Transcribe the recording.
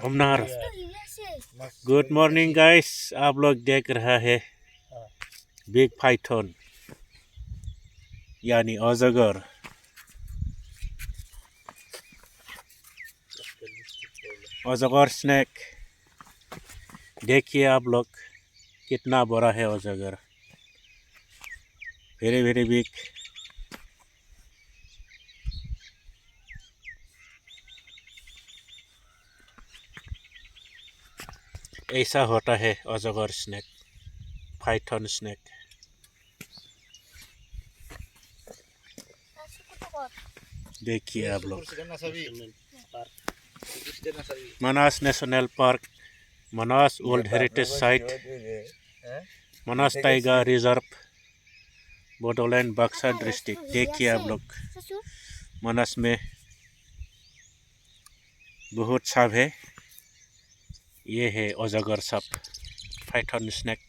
हमनार good morning guys, आप लोग देख रहा है बिग पाइथन यानी अजगर। अजगर स्नेक देखिए आप लोग कितना बड़ा है अजगर, वेरी वेरी बिग। ऐसा होता है अजगर स्नेक, पाइथन स्नेक। देखिए आप लोग, मानस नेशनल पार्क, मानस वर्ल्ड हेरिटेज साइट, मानस टाइगर रिजर्व, बोडोलैंड बक्सा डिस्ट्रिक्ट। देखिए आप लोग, मानस में बहुत सांप है। ये है अजगर सांप, पाइथन स्नेक।